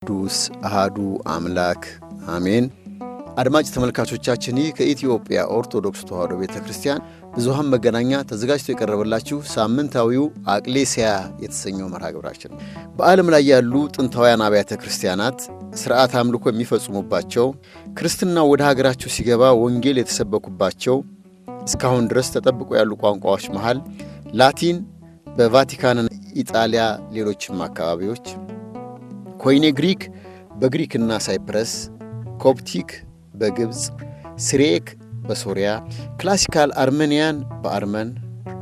ቅዱስ አሃዱ አምላክ አሜን። አድማጭ ተመልካቾቻችን ከኢትዮጵያ ኦርቶዶክስ ተዋሕዶ ቤተክርስቲያን ብዙሃን መገናኛ ተዘጋጅቶ የቀረበላችሁ ሳምንታዊው አቅሌሲያ የተሰኘው መርሃ ግብራችን ነው። በዓለም ላይ ያሉ ጥንታውያን አብያተ ክርስቲያናት ሥርዓት አምልኮ የሚፈጽሙባቸው፣ ክርስትና ወደ ሀገራቸው ሲገባ ወንጌል የተሰበኩባቸው እስካሁን ድረስ ተጠብቆ ያሉ ቋንቋዎች መሃል ላቲን በቫቲካንና ኢጣሊያ፣ ሌሎችም አካባቢዎች፣ ኮይኔ ግሪክ በግሪክና ሳይፕረስ፣ ኮፕቲክ በግብፅ፣ ሲሪየክ በሶሪያ፣ ክላሲካል አርሜኒያን በአርመን፣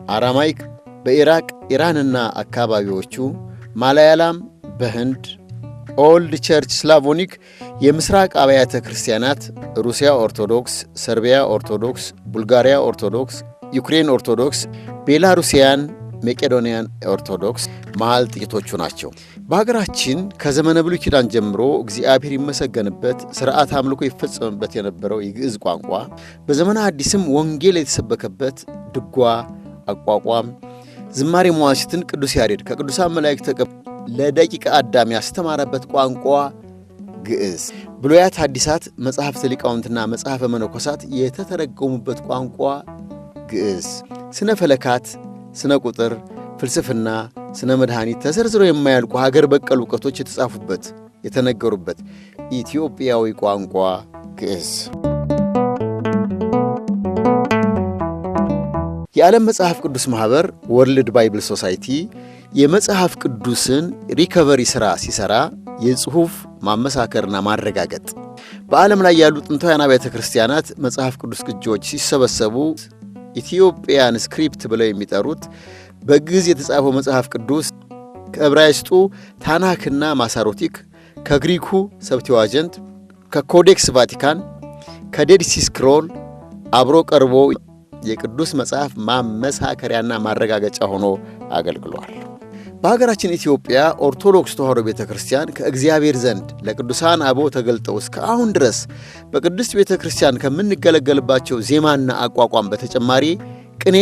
አራማይክ በኢራቅ ኢራንና አካባቢዎቹ፣ ማላያላም በህንድ፣ ኦልድ ቸርች ስላቮኒክ የምስራቅ አብያተ ክርስቲያናት፣ ሩሲያ ኦርቶዶክስ፣ ሰርቢያ ኦርቶዶክስ፣ ቡልጋሪያ ኦርቶዶክስ፣ ዩክሬን ኦርቶዶክስ፣ ቤላሩሲያን፣ መቄዶንያን ኦርቶዶክስ መሃል ጥቂቶቹ ናቸው። በሀገራችን ከዘመነ ብሉይ ኪዳን ጀምሮ እግዚአብሔር ይመሰገንበት፣ ሥርዓት አምልኮ ይፈጸምበት የነበረው የግዕዝ ቋንቋ በዘመነ አዲስም ወንጌል የተሰበከበት፣ ድጓ፣ አቋቋም፣ ዝማሬ መዋሥዕትን ቅዱስ ያሬድ ከቅዱሳን መላእክት ተቀብሎ ለደቂቀ አዳም ያስተማረበት ቋንቋ ግዕዝ፣ ብሉያት ሐዲሳት መጽሐፍተ ሊቃውንትና መጽሐፈ መነኮሳት የተተረጎሙበት ቋንቋ ግዕዝ፣ ስነ ፈለካት፣ ስነ ቁጥር፣ ፍልስፍና፣ ስነ መድኃኒት ተዘርዝሮ የማያልቁ ሀገር በቀል እውቀቶች የተጻፉበት የተነገሩበት ኢትዮጵያዊ ቋንቋ ግዕዝ። የዓለም መጽሐፍ ቅዱስ ማኅበር ወርልድ ባይብል ሶሳይቲ የመጽሐፍ ቅዱስን ሪከቨሪ ሥራ ሲሠራ የጽሑፍ ማመሳከርና ማረጋገጥ፣ በዓለም ላይ ያሉ ጥንታውያን አብያተ ክርስቲያናት መጽሐፍ ቅዱስ ቅጂዎች ሲሰበሰቡ ኢትዮጵያን ስክሪፕት ብለው የሚጠሩት በግዕዝ የተጻፈው መጽሐፍ ቅዱስ ከዕብራይስጡ ታናክና ማሳሮቲክ፣ ከግሪኩ ሰብቲዋጀንት፣ ከኮዴክስ ቫቲካን፣ ከዴድ ሲ ስክሮል አብሮ ቀርቦ የቅዱስ መጽሐፍ ማመሳከሪያና ማረጋገጫ ሆኖ አገልግሏል። በሀገራችን ኢትዮጵያ ኦርቶዶክስ ተዋሕዶ ቤተ ክርስቲያን ከእግዚአብሔር ዘንድ ለቅዱሳን አበው ተገልጠው እስከ አሁን ድረስ በቅድስት ቤተ ክርስቲያን ከምንገለገልባቸው ዜማና አቋቋም በተጨማሪ ቅኔ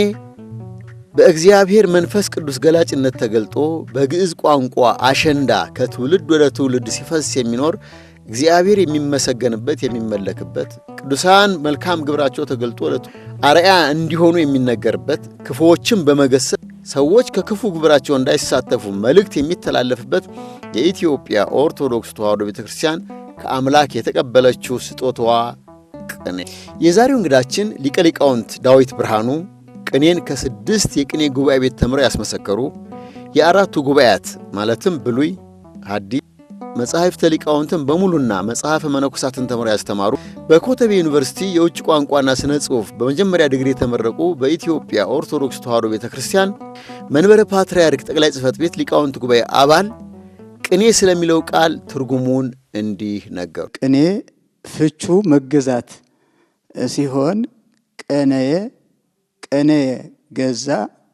በእግዚአብሔር መንፈስ ቅዱስ ገላጭነት ተገልጦ በግዕዝ ቋንቋ አሸንዳ ከትውልድ ወደ ትውልድ ሲፈስ የሚኖር እግዚአብሔር የሚመሰገንበት የሚመለክበት፣ ቅዱሳን መልካም ግብራቸው ተገልጦ አርአያ እንዲሆኑ የሚነገርበት፣ ክፉዎችን በመገሰጽ ሰዎች ከክፉ ግብራቸው እንዳይሳተፉ መልእክት የሚተላለፍበት የኢትዮጵያ ኦርቶዶክስ ተዋሕዶ ቤተክርስቲያን ከአምላክ የተቀበለችው ስጦታዋ ቅኔ። የዛሬው እንግዳችን ሊቀ ሊቃውንት ዳዊት ብርሃኑ ቅኔን ከ6 የቅኔ ጉባኤ ቤት ተምረው ያስመሰከሩ፣ የአራቱ ጉባኤያት ማለትም ብሉይ፣ ሐዲስ፣ መጽሐፍተ ሊቃውንትን በሙሉና መጽሐፈ መነኮሳትን ተምረው ያስተማሩ፣ በኮተቤ ዩኒቨርሲቲ የውጭ ቋንቋና ስነ ጽሑፍ በመጀመሪያ ዲግሪ የተመረቁ፣ በኢትዮጵያ ኦርቶዶክስ ተዋሕዶ ቤተክርስቲያን መንበረ ፓትርያርክ ጠቅላይ ጽሕፈት ቤት ሊቃውንት ጉባኤ አባል፣ ቅኔ ስለሚለው ቃል ትርጉሙን እንዲህ ነገሩ። ቅኔ ፍቹ መገዛት ሲሆን ቀነየ ገዛ፣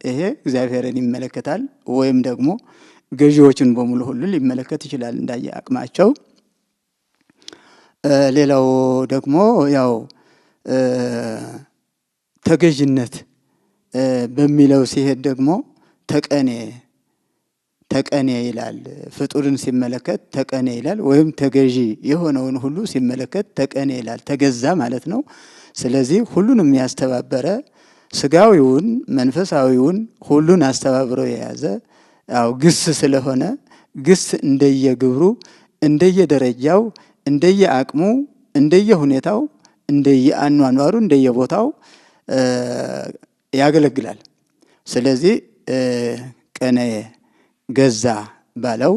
ይሄ እግዚአብሔርን ይመለከታል፣ ወይም ደግሞ ገዢዎችን በሙሉ ሁሉ ሊመለከት ይችላል እንዳየ አቅማቸው። ሌላው ደግሞ ያው ተገዥነት በሚለው ሲሄድ ደግሞ ተቀኔ ይላል። ፍጡርን ሲመለከት ተቀኔ ይላል፣ ወይም ተገዢ የሆነውን ሁሉ ሲመለከት ተቀኔ ይላል። ተገዛ ማለት ነው። ስለዚህ ሁሉንም ያስተባበረ ስጋዊውን መንፈሳዊውን ሁሉን አስተባብሮ የያዘ ያው ግስ ስለሆነ ግስ እንደየግብሩ እንደየደረጃው እንደየአቅሙ እንደየሁኔታው እንደየአኗኗሩ እንደየቦታው ያገለግላል። ስለዚህ ቅኔ ገዛ ባለው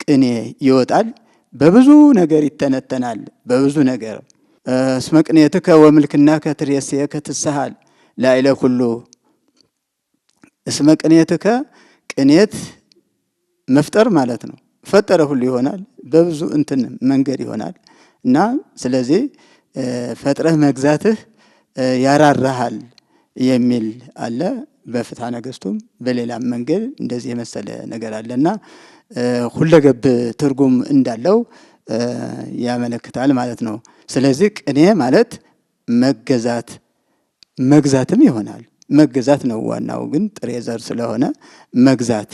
ቅኔ ይወጣል። በብዙ ነገር ይተነተናል። በብዙ ነገር እስመ ቅኔትከ ወምልክናከ ትሬስየ ትስሃል ላዕለ ኩሉ። እስመ ቅኔትከ ቅኔት መፍጠር ማለት ነው። ፈጠረ ሁሉ ይሆናል። በብዙ መንገድ ይሆናል እና ስለዚህ ፈጥረህ መግዛትህ ያራራሃል የሚል አለ። በፍትሐ ነገሥቱም በሌላም መንገድ እንደዚህ የመሰለ ነገር አለና ሁለገብ ትርጉም እንዳለው ያመለክታል ማለት ነው። ስለዚህ ቅኔ ማለት መግዛትም ይሆናል። መገዛት ነው ዋናው፣ ግን ጥሬ ዘር ስለሆነ መግዛት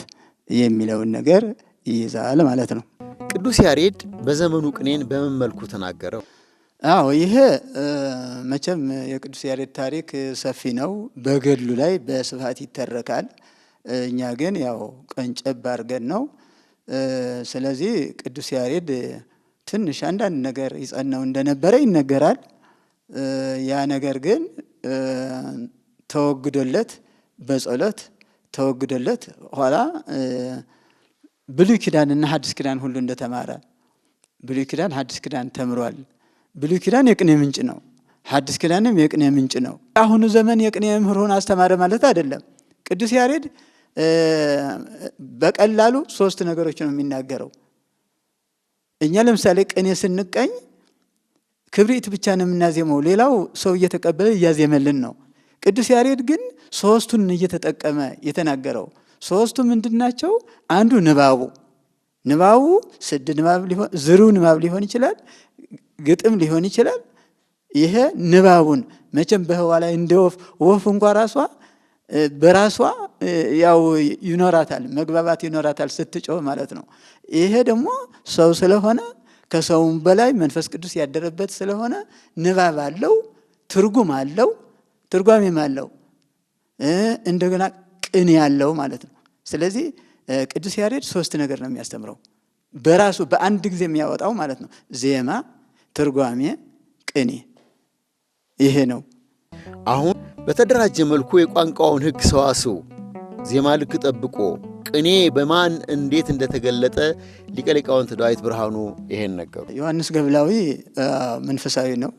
የሚለውን ነገር ይይዛል ማለት ነው። ቅዱስ ያሬድ በዘመኑ ቅኔን በምን መልኩ ተናገረው? አዎ ይሄ መቼም የቅዱስ ያሬድ ታሪክ ሰፊ ነው። በገድሉ ላይ በስፋት ይተረካል። እኛ ግን ያው ቀንጨብ አድርገን ነው። ስለዚህ ቅዱስ ያሬድ ትንሽ አንዳንድ ነገር ይጸናው እንደነበረ ይነገራል። ያ ነገር ግን ተወግዶለት በጸሎት ተወግዶለት ኋላ ብሉይ ኪዳንና ሐዲስ ኪዳን ሁሉ እንደተማረ ብሉይ ኪዳን ሐዲስ ኪዳን ተምሯል። ብሉይ ኪዳን የቅኔ ምንጭ ነው፣ ሐዲስ ኪዳንም የቅኔ ምንጭ ነው። አሁኑ ዘመን የቅኔ መምህር ሆኖ አስተማረ ማለት አይደለም። ቅዱስ ያሬድ በቀላሉ 3 ነገሮች ነው የሚናገረው። እኛ ለምሳሌ ቅኔ ስንቀኝ ክብሪት ብቻ ነው የምናዜመው፣ ሌላው ሰው እየተቀበለ እያዜመልን ነው። ቅዱስ ያሬድ ግን 3ቱን እየተጠቀመ የተናገረው። 3ቱ ምንድናቸው? አንዱ ንባቡ ስድ ንባብ ሊሆን ዝሩ ንባብ ሊሆን ይችላል፣ ግጥም ሊሆን ይችላል። ይሄ ንባቡን መቼም በህዋ ላይ እንደ ወፍ እንኳ ራሷ በራሷ ያው ይኖራታል፣ መግባባት ይኖራታል ስትጮህ ማለት ነው። ይሄ ደግሞ ሰው ስለሆነ ከሰውም በላይ መንፈስ ቅዱስ ያደረበት ስለሆነ ንባብ አለው፣ ትርጉም አለው፣ ትርጓሜም አለው፣ እንደገና ቅኔ ያለው ማለት ነው። ስለዚህ ቅዱስ ያሬድ 3 ነገር ነው የሚያስተምረው በራሱ በአንድ ጊዜ የሚያወጣው ማለት ነው። ዜማ፣ ትርጓሜ፣ ቅኔ ይሄ ነው። አሁን በተደራጀ መልኩ የቋንቋውን ሕግ ሰዋስው ዜማ ልክ ጠብቆ ቅኔ በማን እንዴት እንደተገለጠ ሊቀ ሊቃውንት ዳዊት ብርሃኑ ይሄን ነገሩ። ዮሐንስ ገብላዊ መንፈሳዊ ነው።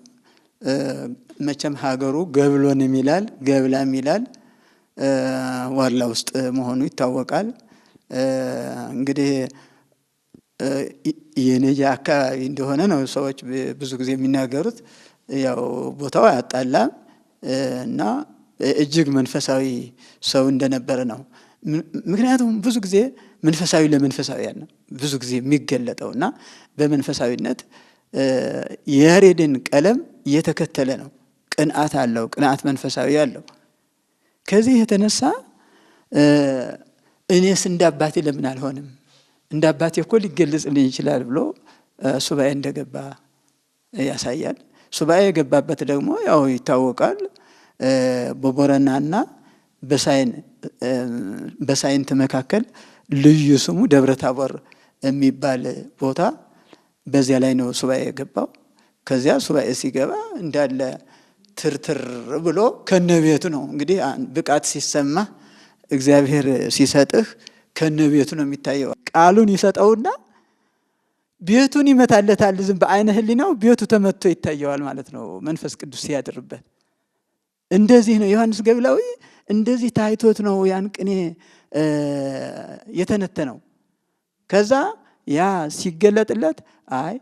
መቼም ሀገሩ ገብሎንም ይላል ገብላም ይላል። ዋላ ውስጥ መሆኑ ይታወቃል። እንግዲህ የነጃ አካባቢ እንደሆነ ነው ሰዎች ብዙ ጊዜ የሚናገሩት። ያው ቦታው አያጣላም እና እጅግ መንፈሳዊ ሰው እንደነበረ ነው። ምክንያቱም ብዙ ጊዜ መንፈሳዊ ለመንፈሳዊያን ነው ብዙ ጊዜ የሚገለጠው እና በመንፈሳዊነት የያሬድን ቀለም እየተከተለ ነው። ቅንዓት አለው፣ ቅንዓት መንፈሳዊ አለው። ከዚህ የተነሳ እኔስ እንደ አባቴ ለምን አልሆንም? እንደ አባቴ እኮ ሊገለጽልኝ ይችላል ብሎ ሱባኤ እንደገባ ያሳያል። ሱባኤ የገባበት ደግሞ ያው ይታወቃል። በቦረናና በሳይንት መካከል ልዩ ስሙ ደብረ ታቦር የሚባል ቦታ በዚያ ላይ ነው ሱባኤ የገባው። ከዚያ ሱባኤ ሲገባ እንዳለ ትርትር ብሎ ከነቤቱ ነው እንግዲህ ብቃት ሲሰማ እግዚአብሔር ሲሰጥህ ከነቤቱ ነው የሚታየው። ቃሉን ይሰጠውና ቤቱን ይመታለታል። ዝም በአይነ ህሊናው ቤቱ ተመቶ ይታየዋል ማለት ነው መንፈስ ቅዱስ ሲያድርበት። እንደዚህ ነው ዮሐንስ ገብላዊ እንደዚህ ታይቶት ነው ያን ቅኔ የተነተነው። ከዛ ያ ሲገለጥለት አይ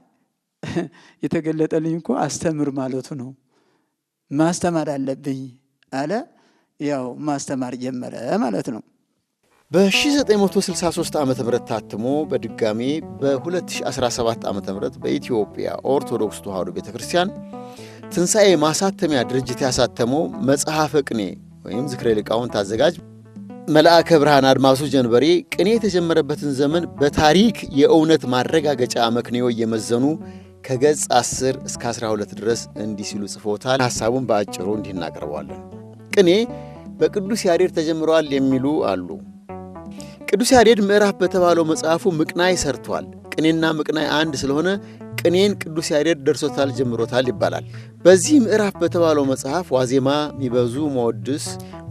የተገለጠልኝ እኮ አስተምር ማለቱ ነው፣ ማስተማር አለብኝ አለ። ያው ማስተማር ጀመረ ማለት ነው። በ1963 ዓ.ም ታትሞ በድጋሜ በ2017 ዓ.ም በኢትዮጵያ ኦርቶዶክስ ተዋሕዶ ቤተክርስቲያን ትንሣኤ ማሳተሚያ ድርጅት ያሳተመው መጽሐፈ ቅኔ ወይም ዝክረ ሊቃውንት አዘጋጅ መልአከ ብርሃን አድማሱ ጀንበሬ ቅኔ የተጀመረበትን ዘመን በታሪክ የእውነት ማረጋገጫ አመክንዮ እየመዘኑ ከገጽ 10 እስከ 12 ድረስ እንዲህ ሲሉ ጽፎታል። ሐሳቡን በአጭሩ እንዲህ እናቀርበዋለን። ቅኔ በቅዱስ ያሬድ ተጀምሯል የሚሉ አሉ። ቅዱስ ያሬድ ምዕራፍ በተባለው መጽሐፉ ምቅናይ ሰርቷል። ቅኔና ምቅናይ አንድ ስለሆነ ቅኔን ቅዱስ ያሬድ ደርሶታል፣ ጀምሮታል ይባላል። በዚህ ምዕራፍ በተባለው መጽሐፍ ዋዜማ፣ ሚበዙ፣ መወድስ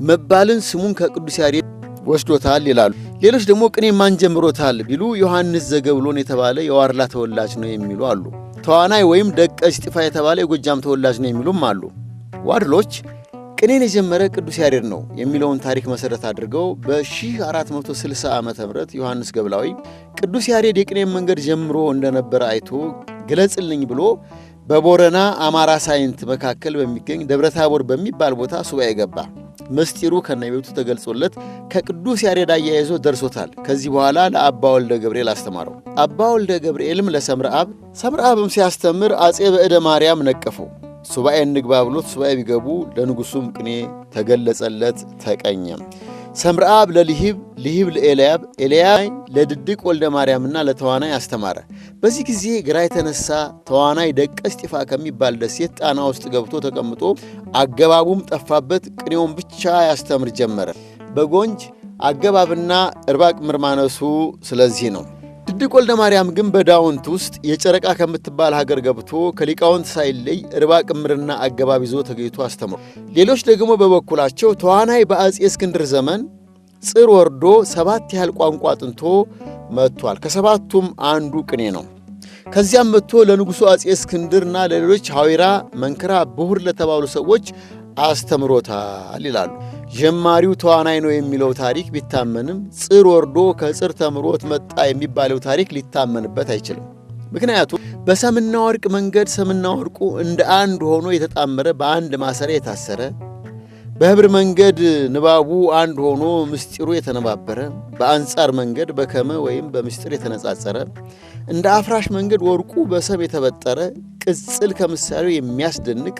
መባልን ስሙን ከቅዱስ ያሬድ ወስዶታል ይላሉ። ሌሎች ደግሞ ቅኔ ማን ጀምሮታል ቢሉ ዮሐንስ ዘገብሎን የተባለ የዋርላ ተወላጅ ነው የሚሉ አሉ። ተዋናይ ወይም ደቀ እስጢፋ የተባለ የጎጃም ተወላጅ ነው የሚሉም አሉ። ዋድሎች ቅኔን የጀመረ ቅዱስ ያሬድ ነው የሚለውን ታሪክ መሰረት አድርገው በ1460 ዓ.ም ዮሐንስ ገብላዊ ቅዱስ ያሬድ የቅኔን መንገድ ጀምሮ እንደነበረ አይቶ ግለጽልኝ ብሎ በቦረና አማራ ሳይንት መካከል በሚገኝ ደብረታቦር በሚባል ቦታ ሱባኤ ገባ። ምስጢሩ ከነቤቱ ተገልጾለት ከቅዱስ ያሬድ አያይዞ ደርሶታል። ከዚህ በኋላ ለአባ ወልደ ገብርኤል አስተማረው። አባ ወልደ ገብርኤልም ለሰምረአብ፣ ሰምረአብም ሲያስተምር አጼ በዕደ ማርያም ነቀፈው። ሱባኤ እንግባ ብሎት ሱባኤ ቢገቡ ለንጉሱም ቅኔ ተገለጸለት፣ ተቀኘም። ሰምርአብ ለልሂብ፣ ልሂብ ለኤልያብ፣ ኤልያብ ለድድቅ ወልደ ማርያምና ለተዋናይ አስተማረ። በዚህ ጊዜ ግራ የተነሳ ተዋናይ ደቀ እስጢፋ ከሚባል ደሴት ጣና ውስጥ ገብቶ ተቀምጦ አገባቡም ጠፋበት፣ ቅኔውን ብቻ ያስተምር ጀመረ። በጎንጅ አገባብና እርባቅ ምርማነሱ ስለዚህ ነው። ድድቅ ወልደ ማርያም ግን በዳውንት ውስጥ የጨረቃ ከምትባል ሀገር ገብቶ ከሊቃውንት ሳይለይ እርባቅ ምርና አገባብ ይዞ ተገኝቶ አስተምሮ፣ ሌሎች ደግሞ በበኩላቸው ተዋናይ በአጼ እስክንድር ዘመን ጽር ወርዶ 7 ያህል ቋንቋ አጥንቶ መጥቷል። ከሰባቱም አንዱ ቅኔ ነው። ከዚያም መጥቶ ለንጉሡ አጼ እስክንድርና ለሌሎች ሐዊራ፣ መንክራ፣ ብሁር ለተባሉ ሰዎች አስተምሮታል ይላሉ። ጀማሪው ተዋናይ ነው የሚለው ታሪክ ቢታመንም ጽር ወርዶ ከጽር ተምሮት መጣ የሚባለው ታሪክ ሊታመንበት አይችልም። ምክንያቱም በሰምና ወርቅ መንገድ ሰምና ወርቁ እንደ አንድ ሆኖ የተጣመረ በአንድ ማሰሪያ የታሰረ፣ በህብር መንገድ ንባቡ አንድ ሆኖ ምስጢሩ የተነባበረ፣ በአንጻር መንገድ በከመ ወይም በምስጢር የተነጻጸረ፣ እንደ አፍራሽ መንገድ ወርቁ በሰም የተበጠረ፣ ቅጽል ከምሳሌው የሚያስደንቅ፣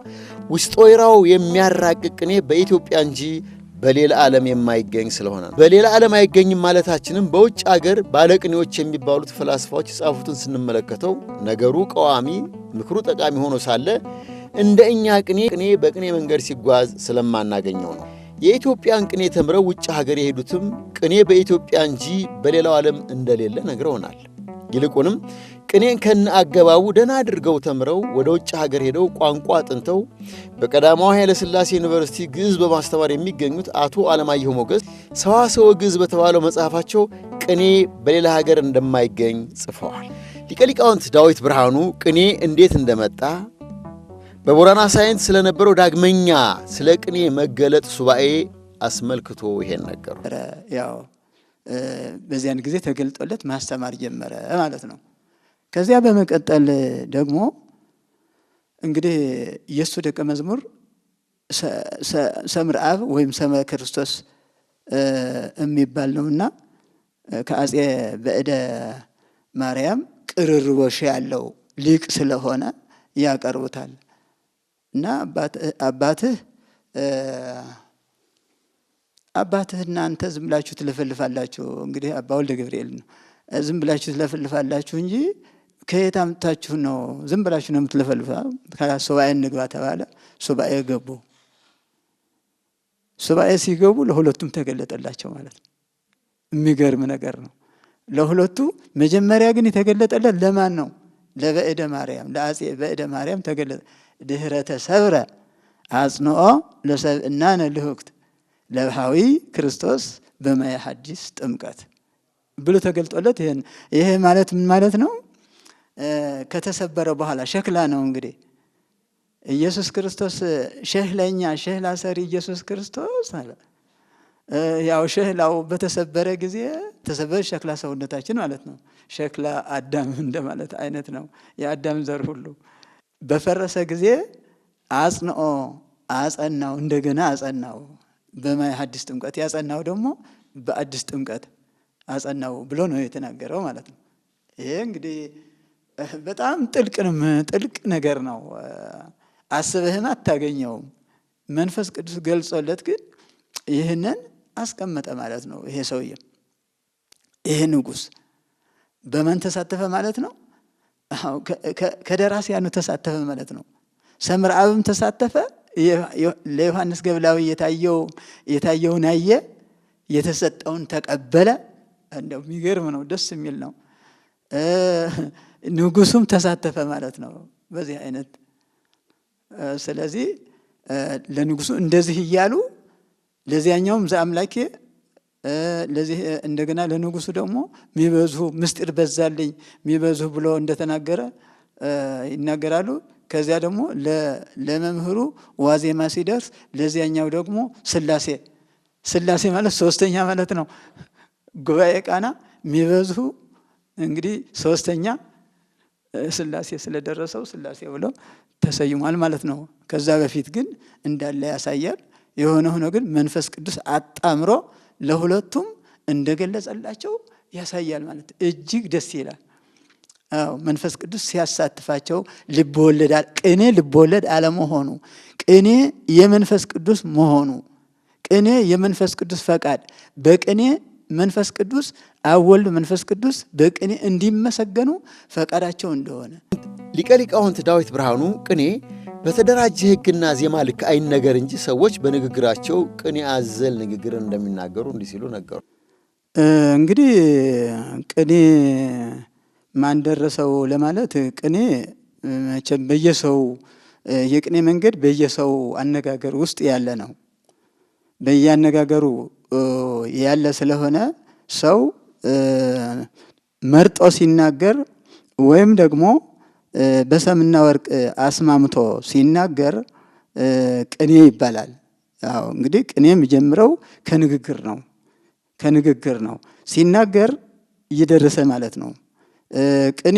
ውስጥ ወይራው የሚያራቅቅ ቅኔ በኢትዮጵያ እንጂ በሌላ ዓለም የማይገኝ ስለሆነ ነው። በሌላ ዓለም አይገኝም ማለታችንም በውጭ አገር ባለቅኔዎች የሚባሉት ፈላስፋዎች የጻፉትን ስንመለከተው ነገሩ ቀዋሚ ምክሩ ጠቃሚ ሆኖ ሳለ እንደ እኛ ቅኔ በቅኔ መንገድ ሲጓዝ ስለማናገኘው ነው። የኢትዮጵያን ቅኔ ተምረው ውጭ ሀገር የሄዱትም ቅኔ በኢትዮጵያ እንጂ በሌላው ዓለም እንደሌለ ነግረውናል። ይልቁንም ቅኔን ከነ አገባቡ ደህና አድርገው ተምረው ወደ ውጭ ሀገር ሄደው ቋንቋ አጥንተው በቀዳማዊ ኃይለ ሥላሴ ዩኒቨርሲቲ ግዕዝ በማስተማር የሚገኙት አቶ አለማየሁ ሞገስ ሰዋስወ ግዕዝ በተባለው መጽሐፋቸው ቅኔ በሌላ ሀገር እንደማይገኝ ጽፈዋል። ሊቀ ሊቃውንት ዳዊት ብርሃኑ ቅኔ እንዴት እንደመጣ በቦረና ሳይንስ ስለነበረው ዳግመኛ ስለ ቅኔ መገለጥ ሱባኤ አስመልክቶ ይሄን ነገሩ። ያው በዚያን ጊዜ ተገልጦለት ማስተማር ጀመረ ማለት ነው። ከዚያ በመቀጠል ደግሞ እንግዲህ የእሱ ደቀ መዝሙር ሰምርአብ ወይም ሰመ ክርስቶስ የሚባል ነውና ከአጼ በእደ ማርያም ቅርርቦሽ ያለው ሊቅ ስለሆነ ያቀርቡታል እና አባትህ እናንተ ዝም ብላችሁ ትለፈልፋላችሁ። እንግዲህ አባ ወልደ ገብርኤል ነው። ዝም ብላችሁ ትለፈልፋላችሁ እንጂ ከየት አምጥታችሁ ነው? ዝም ብላችሁ ነው የምትለፈልፋ። ሱባኤ እንግባ ተባለ። ሱባኤ ገቡ። ሱባኤ ሲገቡ ለሁለቱም ተገለጠላቸው ማለት ነው። የሚገርም ነገር ነው። ለሁለቱ መጀመሪያ ግን የተገለጠለት ለማን ነው? ለበእደ ማርያም፣ ለአጼ በእደ ማርያም ተገለጠ። ድህረ ተሰብረ አጽንኦ ለሰብእናነ ልሁክት ለብሃዊ ክርስቶስ በማየ ሐዲስ ጥምቀት ብሎ ተገልጦለት ይሄ ማለት ምን ማለት ነው? ከተሰበረ በኋላ ሸክላ ነው እንግዲህ ኢየሱስ ክርስቶስ ሸህለኛ ሸህላ ሰሪ ኢየሱስ ክርስቶስ አለ። ያው ሸህላው በተሰበረ ጊዜ ተሰበረ ሸክላ ሰውነታችን ማለት ነው። ሸክላ አዳም እንደማለት አይነት ነው። የአዳም ዘር ሁሉ በፈረሰ ጊዜ አጽንኦ አጸናው፣ እንደገና አጸናው በማየ ሐዲስ ጥምቀት። ያጸናው ደግሞ በአዲስ ጥምቀት አጸናው ብሎ ነው የተናገረው ማለት ነው። ይሄ እንግዲህ በጣም ጥልቅ ነገር ነው። አስበህም አታገኘውም። መንፈስ ቅዱስ ገልጾለት ግን ይህንን አስቀመጠ ማለት ነው። ይሄ ሰውዬ ይሄ ንጉሥ በማን ተሳተፈ ማለት ነው? ከደራሲያኑ ተሳተፈ ማለት ነው። ሰምርአብም ተሳተፈ። ለዮሐንስ ገብላዊ የታየውን አየ፣ የተሰጠውን ተቀበለ። እንደው የሚገርም ነው፣ ደስ የሚል ነው። ንጉሱም ተሳተፈ ማለት ነው በዚህ አይነት። ስለዚህ ለንጉሱ እንደዚህ እያሉ ለዚያኛውም ዘአምላኬ ለዚህ እንደገና ለንጉሱ ደግሞ ሚበዙ ምስጢር በዛልኝ ሚበዙ ብሎ እንደተናገረ ይናገራሉ። ከዚያ ደግሞ ለመምህሩ ዋዜማ ሲደርስ ለዚያኛው ደግሞ ስላሴ ማለት ሶስተኛ ማለት ነው። ጉባኤ ቃና ሚበዙ እንግዲህ ሶስተኛ ስላሴ ስለደረሰው ስላሴ ብሎ ተሰይሟል ማለት ነው። ከዛ በፊት ግን እንዳለ ያሳያል። የሆነ ሆኖ ግን መንፈስ ቅዱስ አጣምሮ ለሁለቱም እንደገለጸላቸው ያሳያል ማለት እጅግ ደስ ይላል። አዎ መንፈስ ቅዱስ ሲያሳትፋቸው ቅኔ ልብ ወለድ አለመሆኑ፣ ቅኔ የመንፈስ ቅዱስ መሆኑ፣ ቅኔ የመንፈስ ቅዱስ ፈቃድ በቅኔ መንፈስ ቅዱስ አብ ወልድ መንፈስ ቅዱስ በቅኔ እንዲመሰገኑ ፈቃዳቸው እንደሆነ ሊቀ ሊቃውንት ዳዊት ብርሃኑ ቅኔ በተደራጀ ሕግና ዜማ ልክ አይነገር እንጂ ሰዎች በንግግራቸው ቅኔ አዘል ንግግርን እንደሚናገሩ እንዲህ ሲሉ ነገሩ። እንግዲህ ቅኔ ማን ደረሰው ለማለት ቅኔ መቼም በየሰው የቅኔ መንገድ በየሰው አነጋገር ውስጥ ያለ ነው። በያነጋገሩ ያለ ስለሆነ ሰው መርጦ ሲናገር ወይም ደግሞ በሰምና ወርቅ አስማምቶ ሲናገር ቅኔ ይባላል። አዎ እንግዲህ ቅኔ የሚጀምረው ከንግግር ነው። ሲናገር እየደረሰ ማለት ነው። ቅኔ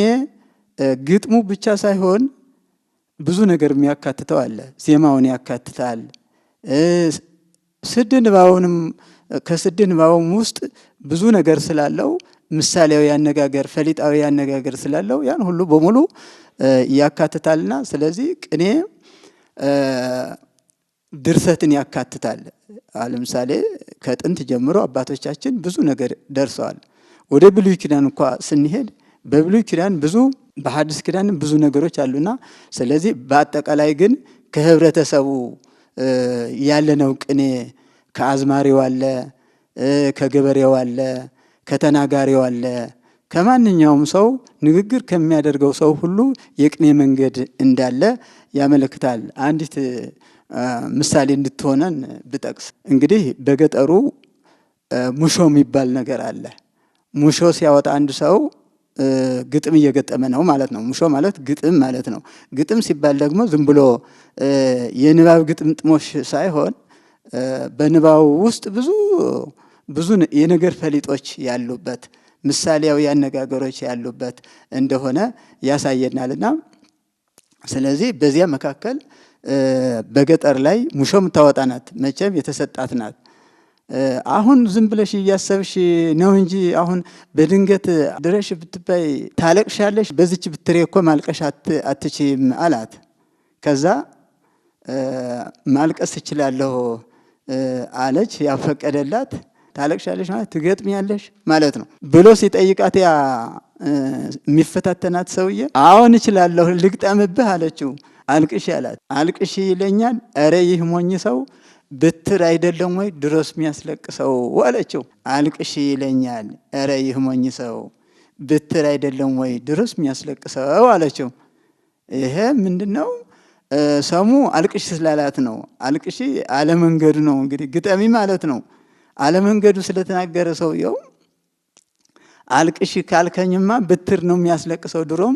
ግጥሙ ብቻ ሳይሆን ብዙ ነገር የሚያካትተው አለ። ዜማውን ያካትታል። ስድ ንባቡንም ከስድ ንባቡም ውስጥ ብዙ ነገር ስላለው ምሳሌያዊ አነጋገር፣ ፈሊጣዊ አነጋገር ስላለው ያን ሁሉ በሙሉ ያካትታልና ስለዚህ ቅኔ ድርሰትን ያካትታል። ለምሳሌ ከጥንት ጀምሮ አባቶቻችን ብዙ ነገር ደርሰዋል። ወደ ብሉይ ኪዳን እንኳ ስንሄድ በብሉይ ኪዳን ብዙ በሐዲስ ኪዳን ብዙ ነገሮች አሉና ስለዚህ በአጠቃላይ ግን ከህብረተሰቡ ያለነው ቅኔ ከአዝማሪው አለ፣ ከገበሬው አለ፣ ከተናጋሪው አለ፣ ከማንኛውም ሰው ንግግር ከሚያደርገው ሰው ሁሉ የቅኔ መንገድ እንዳለ ያመለክታል። አንዲት ምሳሌ እንድትሆነን ብጠቅስ እንግዲህ በገጠሩ ሙሾ የሚባል ነገር አለ። ሙሾ ሲያወጣ አንድ ሰው ግጥም እየገጠመ ነው ማለት ነው። ሙሾ ማለት ግጥም ማለት ነው። ግጥም ሲባል ደግሞ ዝም ብሎ የንባብ ግጥምጥሞሽ ሳይሆን በንባቡ ውስጥ ብዙ የነገር ፈሊጦች ያሉበት ምሳሌያዊ አነጋገሮች ያሉበት እንደሆነ ያሳየናልና ስለዚህ በዚያ መካከል በገጠር ላይ ሙሾ የምታወጣ ናት፣ መቼም የተሰጣት ናት። አሁን ዝም ብለሽ እያሰብሽ ነው እንጂ አሁን በድንገት ድረሽ ብትባይ ታለቅሻለሽ፣ በዚች ብትሬ እኮ ማልቀሽ አትችይም አላት። ከዛ ማልቀስ እችላለሁ አለች። ያፈቀደላት ታለቅሻለሽ ማለት ትገጥሚያለሽ ማለት ነው ብሎ ሲጠይቃት ያ የሚፈታተናት ሰውዬ አሁን እችላለሁ ልግጠምብህ አለችው። አልቅሽ አላት። አልቅሽ ይለኛል፣ ኧረ ይህ ሞኝ ሰው ብትር አይደለም ወይ ድረስ የሚያስለቅሰው አለችው። አልቅሽ ይለኛል፣ ኧረ ይህ ሞኝ ሰው ብትር አይደለም ወይ ድረስ የሚያስለቅሰው አለችው። ይሄ ምንድነው? ሰሙ አልቅሽ ስላላት ነው። አልቅሽ አለመንገዱ ነው እንግዲህ ግጠሚ ማለት ነው። አለመንገዱ ስለተናገረ ሰውየው አልቅሽ ካልከኝማ ብትር ነው የሚያስለቅሰው። ድሮም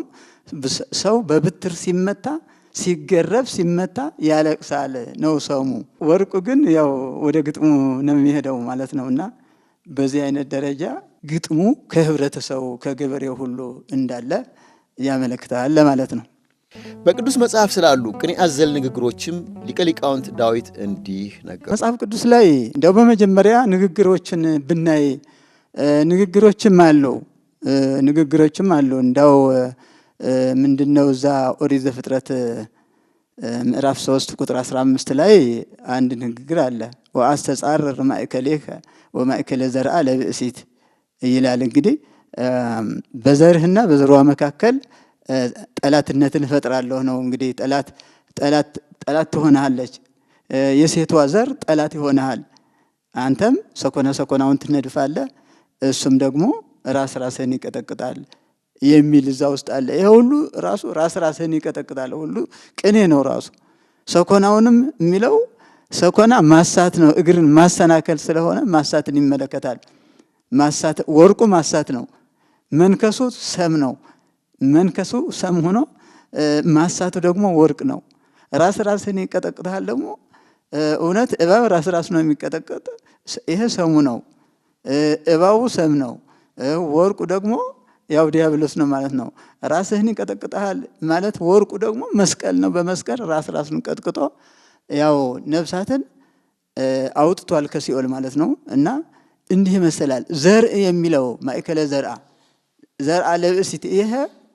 ሰው በብትር ሲመታ ሲገረፍ ሲመታ ያለቅሳል ነው ሰሙ። ወርቁ ግን ያው ወደ ግጥሙ ነው የሚሄደው ማለት ነውና በዚህ አይነት ደረጃ ግጥሙ ከህብረተሰቡ ከገበሬው ሁሉ እንዳለ ያመለክታል ለማለት ነው። በቅዱስ መጽሐፍ ስላሉ ቅኔ አዘል ንግግሮችም ሊቀ ሊቃውንት ዳዊት እንዲህ ነገሩ። መጽሐፍ ቅዱስ ላይ እንደው በመጀመሪያ ንግግሮችን ብናይ ንግግሮችም አሉ እንዳው ምንድነው እዛ ኦሪት ዘፍጥረት ምዕራፍ 3 ቁጥር 15 ላይ አንድ ንግግር አለ። ወአስተጻርር ማእከሌከ ወማእከለ ዘርአ ለብእሲት ይላል። እንግዲህ በዘርህና በዘሯ መካከል ጠላትነትን እፈጥራለሁ ነው። እንግዲህ ጠላት ትሆናለች። የሴቷ ዘር ጠላት ይሆናል። አንተም ሰኮናውን ትነድፋለህ፣ እሱም ደግሞ ራስህን ይቀጠቅጣል የሚል እዛ ውስጥ አለ። ይሄ ሁሉ ራሱ ራስህን ይቀጠቅጣል ሁሉ ቅኔ ነው ራሱ። ሰኮናውንም የሚለው ሰኮና ማሳት ነው፣ እግርን ማሰናከል ስለሆነ ማሳትን ይመለከታል። ወርቁ ማሳት ነው። መንከሱ ሰም ነው። መንከሱ ሰም ሆኖ ማሳቱ ደግሞ ወርቅ ነው። ራስህን ይቀጠቅጣል ደግሞ እውነት እባብ ራስ ነው የሚቀጠቀጥ። ይሄ ሰሙ ነው። እባቡ ሰም ነው። ወርቁ ደግሞ ያው ዲያብሎስ ነው ማለት ነው። ራስህን ይቀጠቅጣል ማለት ወርቁ ደግሞ መስቀል ነው። በመስቀል ራስን ቀጥቅጦ ያው ነፍሳትን አውጥቷል ከሲኦል ማለት ነው። እና እንዲህ ይመስላል። ዘርእ የሚለው ማእከለ ዘርአ ለብእሲት ይሄ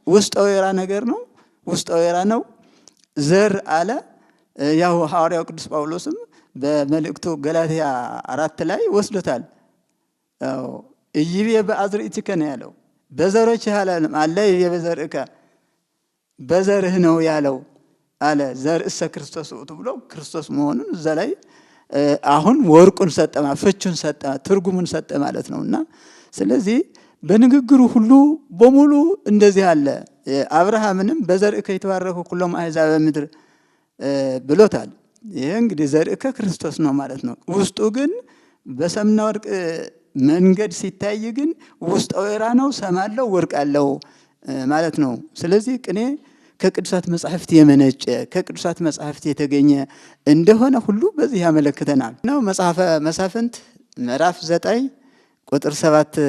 ውስጠ ወይራ ነገር ነው። ውስጠ ወይራ ነው። ዘር አለ። ያው ሐዋርያው ቅዱስ ጳውሎስም በመልእክቱ ገላትያ 4 ላይ ወስዶታል። እይቤ በአዝርዕትከ ነው ያለው። በዘሮችህ አላለም አለ። ይቤ በዘርእከ በዘርህ ነው ያለው አለ። ዘርእሰ ክርስቶስ ውእቱ ብሎ ክርስቶስ መሆኑን እዛ ላይ አሁን ወርቁን ሰጠማ፣ ፍቹን ሰጠማ፣ ትርጉሙን ሰጠ ማለት ነውና ስለዚህ በንግግሩ ሁሉ በሙሉ እንደዚህ አለ። አብርሃምንም በዘርእከ የተባረኩ ኩሎም አሕዛብ ምድር ብሎታል። ይሄ እንግዲህ ዘርእከ ክርስቶስ ነው ማለት ነው። ውስጡ ግን በሰምና ወርቅ መንገድ ሲታይ ግን ውስጥ ወይራ ነው፣ ሰም አለው፣ ወርቅ አለው ማለት ነው። ስለዚህ ቅኔ ከቅዱሳት መጻሕፍት የመነጨ ከቅዱሳት መጻሕፍት የተገኘ እንደሆነ ሁሉ በዚህ ያመለክተናል ነው። መጽሐፈ መሳፍንት ምዕራፍ 9 ቁጥር 7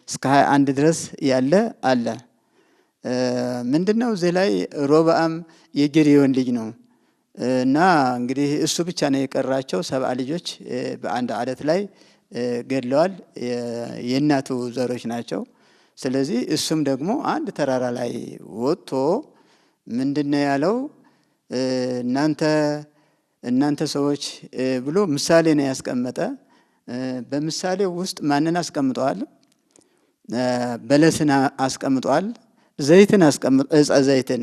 እስከ 21 ድረስ ያለ አለ። ምንድነው እዚህ ላይ ሮብዓም የጌዴዎን ልጅ ነው እና እንግዲህ እሱ ብቻ ነው የቀራቸው። 70 ልጆች በአንድ ዓለት ላይ ገድለዋል። የእናቱ ዘሮች ናቸው። ስለዚህ እሱም ደግሞ አንድ ተራራ ላይ ወጥቶ ምንድነው ያለው? እናንተ ሰዎች ብሎ ምሳሌ ነው ያስቀመጠ። በምሳሌ ውስጥ ማንን አስቀምጠዋል? በለስን አስቀምጠዋል። ዘይትን አስቀምጠ ዕፀ ዘይትን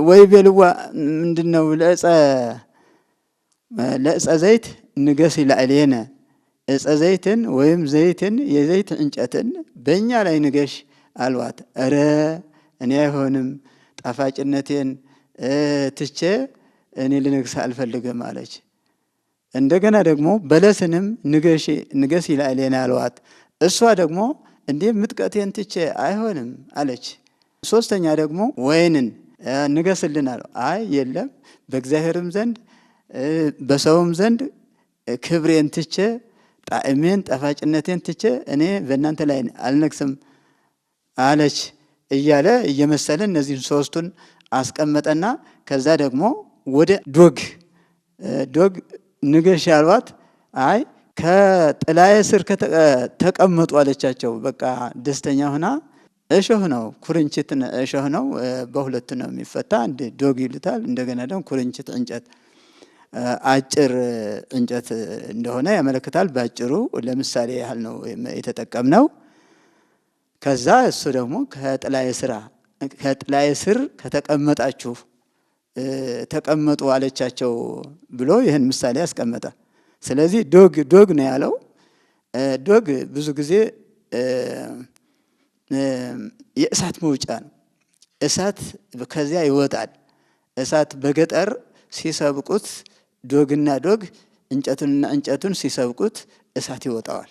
ወይ በልዋ ምንድነው ለዕፀ ዘይት ንገስ ላዕሌነ ዕፀ ዘይትን ወይም ዘይትን የዘይት እንጨትን በእኛ ላይ ንገሽ አልዋት። ኧረ እኔ አይሆንም ጣፋጭነቴን ትቼ እኔ ልነግስ አልፈልግም አለች። እንደገና ደግሞ በለስንም ንገስ ላዕሌነ አልዋት። እሷ ደግሞ እንዴ ምጥቀቴን ትቼ አይሆንም አለች። ሶስተኛ ደግሞ ወይንን ንገስልን አለው። አይ የለም በእግዚአብሔርም ዘንድ በሰውም ዘንድ ክብሬን ትቼ ጣዕሜን ጣፋጭነቴን ትቼ እኔ በእናንተ ላይ አልነግስም አለች እያለ እየመሰለ እነዚህን ሶስቱን አስቀመጠና ከዛ ደግሞ ወደ ዶግ ንገሽ ያሏት። አይ ከጥላዬ ስር ተቀመጡ አለቻቸው። በቃ ደስተኛ ሆና እሾህ ነው ኩርንችት እሾህ ነው፣ በሁለት ነው የሚፈታ። አንድ ዶግ ይሉታል። እንደገና ደግሞ ኩርንችት እንጨት አጭር እንጨት እንደሆነ ያመለክታል። ባጭሩ ለምሳሌ ያህል ነው የተጠቀምነው። ከዛ እሱ ደግሞ ከጥላዬ ስር ከተቀመጣችሁ ተቀመጡ አለቻቸው ብሎ ይህን ምሳሌ ያስቀመጠ። ስለዚህ ዶግ ነው ያለው። ዶግ ብዙ ጊዜ የእሳት መውጫ ነው። እሳት ከዚያ ይወጣል። እሳት በገጠር ሲሰብቁት ዶግና ዶግ እንጨቱንና እንጨቱን ሲሰብቁት እሳት ይወጣዋል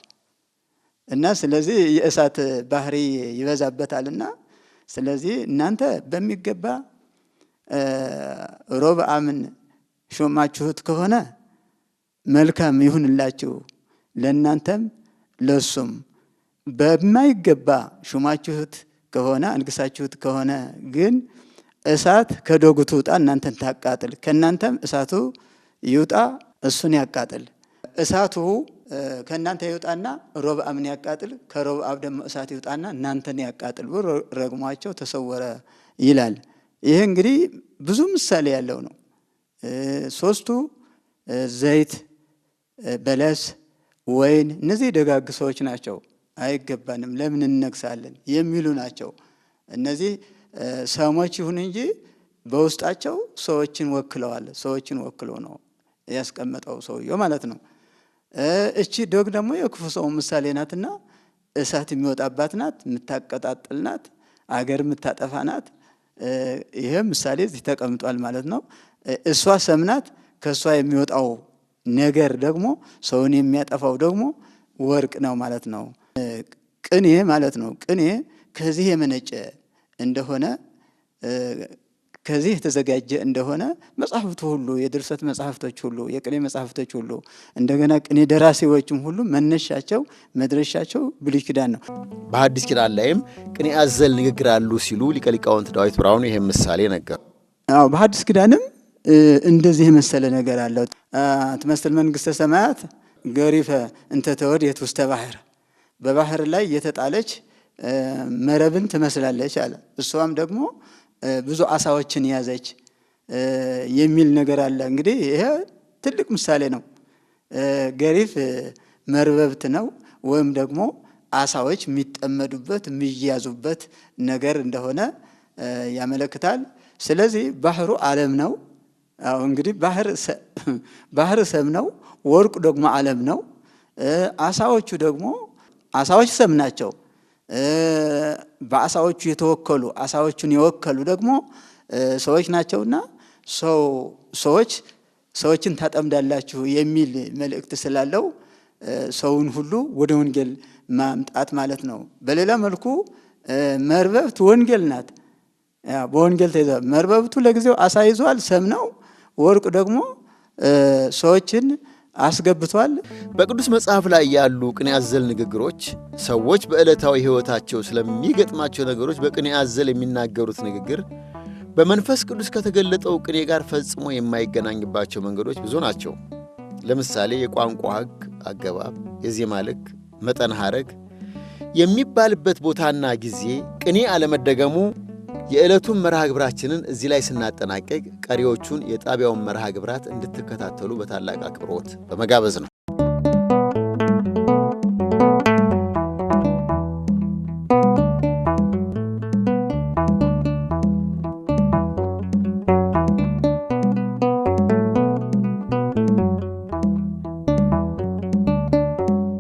እና ስለዚህ የእሳት ባህሪ ይበዛበታልና ስለዚህ እናንተ በሚገባ ሮብዓምን ሾማችሁት ከሆነ መልካም ይሁንላችሁ፣ ለእናንተም ለሱም። በማይገባ ሹማችሁት ከሆነ አንግሳችሁት ከሆነ ግን እሳት ከዶጉ ትውጣ እናንተን ታቃጥል፣ ከእናንተም እሳቱ ይውጣ እሱን ያቃጥል። እሳቱ ከእናንተ ይውጣና ሮብዓምን ያቃጥል፣ ከሮብዓም ደግሞ እሳት ይውጣና እናንተን ያቃጥል ብሎ ረግሟቸው ተሰወረ ይላል። ይህ እንግዲህ ብዙ ምሳሌ ያለው ነው። ሶስቱ ዘይት፣ በለስ፣ ወይን እነዚህ ደጋግ ሰዎች ናቸው። አይገባንም ለምን እንነግሳለን የሚሉ ናቸው። እነዚህ ሰሞች ይሁን እንጂ በውስጣቸው ሰዎችን ወክለዋል። ሰዎችን ወክለው ነው ያስቀመጠው ሰውየው ማለት ነው። እቺ ዶግ ደግሞ የክፉ ሰው ምሳሌ ናትና እሳት የሚወጣባት ናት፣ የምታቀጣጥል ናት፣ አገር የምታጠፋ ናት። ይሄ ምሳሌ እዚህ ተቀምጧል ማለት ነው። እሷ ሰም ናት። ከእሷ የሚወጣው ነገር ደግሞ ሰውን የሚያጠፋው ደግሞ ወርቅ ነው ማለት ነው። ቅኔ ማለት ነው። ቅኔ ከዚህ የመነጨ እንደሆነ ከዚህ የተዘጋጀ እንደሆነ መጽሐፍቱ ሁሉ የድርሰት መጽሐፍቶች ሁሉ የቅኔ መጽሐፍቶች ሁሉ እንደገና ቅኔ ደራሲዎችም ሁሉ መነሻቸው መድረሻቸው ብሉይ ኪዳን ነው። በሐዲስ ኪዳን ላይም ቅኔ አዘል ንግግር አሉ ሲሉ ሊቀ ሊቃውንት ዳዊት ብርሃኑ ይሄን ምሳሌ ነገር። አዎ በሐዲስ ኪዳንም እንደዚህ የመሰለ ነገር አለው። ትመስል መንግስተ ሰማያት ገሪፈ እንተ ተወድየት ውስተ ባሕር፣ በባህር ላይ የተጣለች መረብን ትመስላለች አለ። እሷም ደግሞ ብዙ አሳዎችን ያዘች የሚል ነገር አለ። እንግዲህ ይሄ ትልቅ ምሳሌ ነው። ገሪፍ መርበብት ነው ወይም ደግሞ አሳዎች የሚጠመዱበት የሚያዙበት ነገር እንደሆነ ያመለክታል። ስለዚህ ባህሩ ዓለም ነው። አዎ እንግዲህ ባህር ሰም ነው፣ ወርቁ ደግሞ ዓለም ነው። አሳዎቹ ደግሞ አሳዎች ሰም ናቸው። በአሳዎቹ የተወከሉ አሳዎቹን የወከሉ ደግሞ ሰዎች ናቸውና ሰዎችን ታጠምዳላችሁ የሚል መልእክት ስላለው ሰውን ሁሉ ወደ ወንጌል ማምጣት ማለት ነው። በሌላ መልኩ መርበብት ወንጌል ናት። በወንጌል ተይዛ መርበብቱ ለጊዜው አሳ ይዟል፣ ሰም ነው። ወርቅ ደግሞ ሰዎችን አስገብቷል። በቅዱስ መጽሐፍ ላይ ያሉ ቅኔ አዘል ንግግሮች ሰዎች በዕለታዊ ሕይወታቸው ስለሚገጥማቸው ነገሮች በቅኔ አዘል የሚናገሩት ንግግር በመንፈስ ቅዱስ ከተገለጠው ቅኔ ጋር ፈጽሞ የማይገናኝባቸው መንገዶች ብዙ ናቸው። ለምሳሌ የቋንቋ ሕግ፣ አገባብ፣ የዜማ ልክ፣ መጠን ሐረግ የሚባልበት ቦታና ጊዜ ቅኔ አለመደገሙ የዕለቱን መርሃ ግብራችንን እዚህ ላይ ስናጠናቀቅ ቀሪዎቹን የጣቢያውን መርሃ ግብራት እንድትከታተሉ በታላቅ አክብሮት በመጋበዝ ነው።